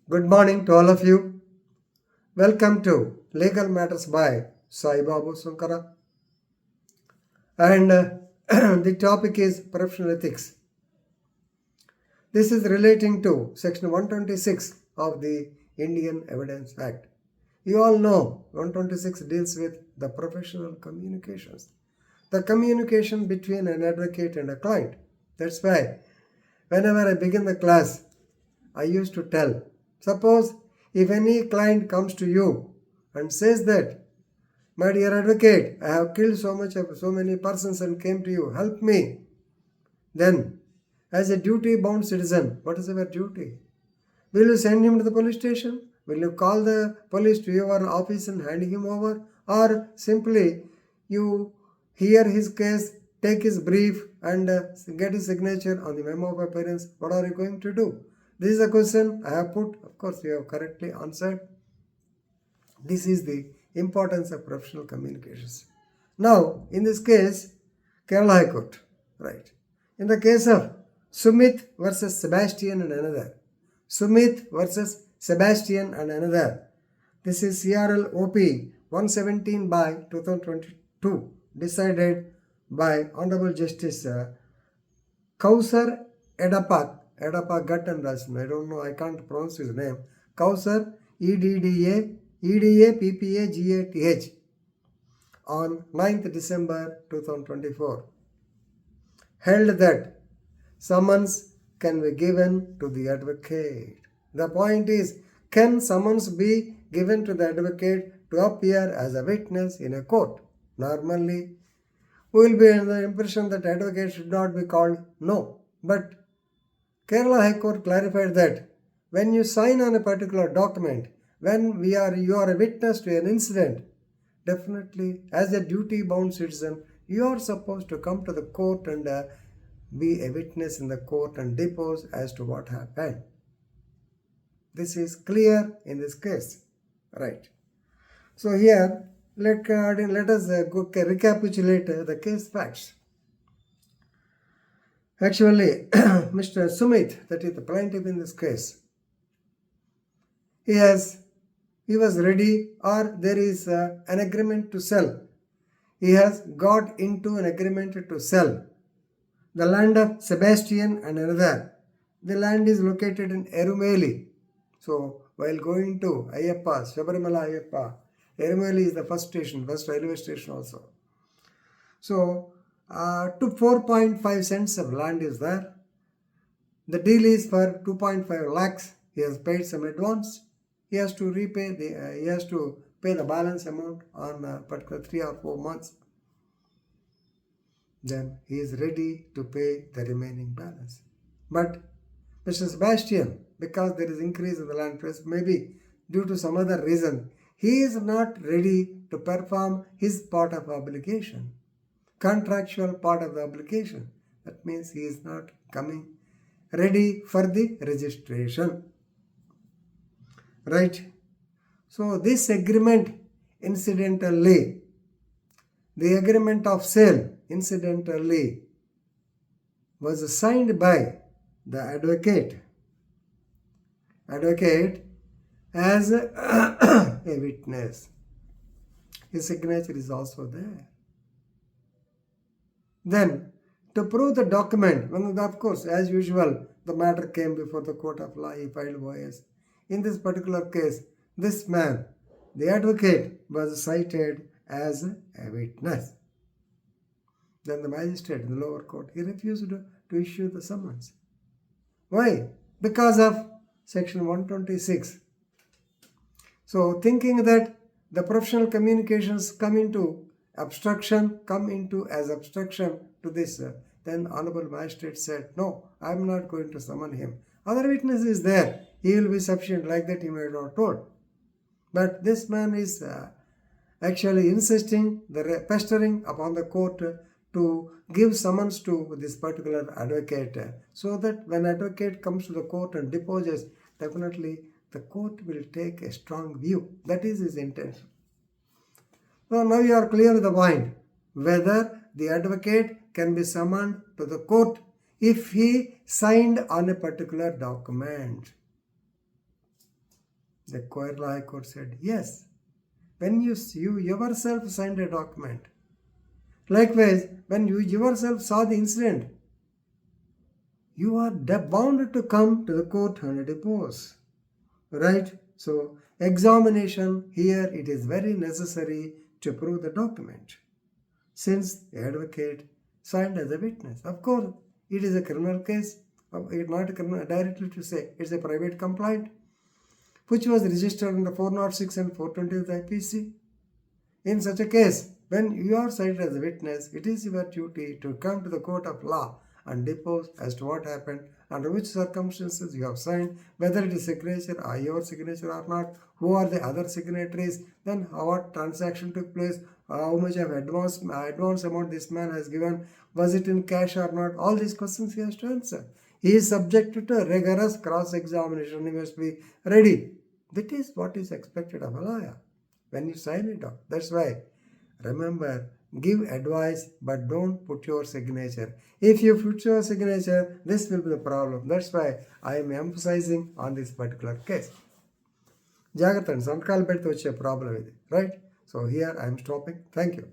Good morning to all of you. Welcome to Legal Matters by Sai Babu Sunkara. And the topic is professional ethics. This is relating to Section 126 of the Indian Evidence Act. You all know 126 deals with the professional communications, the communication between an advocate and a client. That's why whenever I begin the class, I used to tell, suppose if any client comes to you and says that, my dear advocate, I have killed so many persons and came to you, help me. Then, as a duty-bound citizen, what is your duty? Will you send him to the police station? Will you call the police to your office and hand him over? Or simply you hear his case, take his brief and get his signature on the memo of appearance? What are you going to do? This is a question I have put. Of course, you have correctly answered. This is the importance of professional communications. Now, in this case, Kerala High Court, right? In the case of Sumith versus Sebastian and another. Sumith versus Sebastian and another. This is CRL OP 117 by 2022, decided by Honorable Justice Kausar Edapa Gut and Rasan. I don't know, I can't pronounce his name. Kausar EDAPPAGATH on 9th December 2024 held that summons can be given to the advocate. The point is, can summons be given to the advocate to appear as a witness in a court? Normally, we will be under the impression that advocate should not be called. No. But Kerala High Court clarified that when you sign on a particular document, when you are a witness to an incident, definitely as a duty-bound citizen, you are supposed to come to the court and be a witness in the court and depose as to what happened. This is clear in this case, right? So here, let us recapitulate the case facts. Actually, Mr. Sumith, that is the plaintiff in this case, he was ready, or there is an agreement to sell. He has got into an agreement to sell the land of Sebastian and another. The land is located in Erumeli. So while going to Ayyappa, Sabarimala Ayyappa, Erumeli is the first railway station also. So to 4.5 cents of land is there. The deal is for 2.5 lakhs. He has paid some advance. He has to pay the balance amount on particular 3 or 4 months. Then he is ready to pay the remaining balance. But Mr. Sebastian, because there is increase in the land price, maybe due to some other reason, he is not ready to perform his part of obligation, contractual part of the obligation. That means he is not coming ready for the registration. Right? So this agreement, incidentally, the agreement of sale, incidentally, was signed by the advocate as a witness. His signature is also there. Then, to prove the document, of course, as usual, the matter came before the court of law, he filed OS. In this particular case, this man, the advocate, was cited as a witness. Then the magistrate in the lower court, he refused to issue the summons. Why? Because of Section 126. So thinking that the professional communications come into obstruction to this, then Honorable Magistrate said, no, I am not going to summon him. Other witness is there. He will be sufficient, like that he may not told. But this man is actually insisting, pestering upon the court to give summons to this particular advocate, so that when advocate comes to the court and deposes, definitely the court will take a strong view. That is his intention. So now you are clear with the point, whether the advocate can be summoned to the court if he signed on a particular document. The Kerala High Court said, yes, when you yourself signed a document. Likewise, when you yourself saw the incident, you are bound to come to the court and depose. Right? So, examination here, it is very necessary to prove the document. Since the advocate signed as a witness. Of course, it is a criminal case. It's not a criminal, directly to say, it's a private complaint, which was registered under 406 and 420 of the IPC. In such a case, when you are cited as a witness, it is your duty to come to the court of law and depose as to what happened, under which circumstances you have signed, whether it is signature or your signature or not, who are the other signatories, then what transaction took place, how much of advance amount this man has given, was it in cash or not, all these questions he has to answer. He is subjected to rigorous cross-examination. He must be ready. That is what is expected of a lawyer when you sign it off. That's why, remember, give advice but don't put your signature. If you put your signature, this will be the problem. That's why I am emphasizing on this particular case. Jagrata, సంతకాలు పెడితే వచ్చే problem ఇది, right? So here I am stopping. Thank you.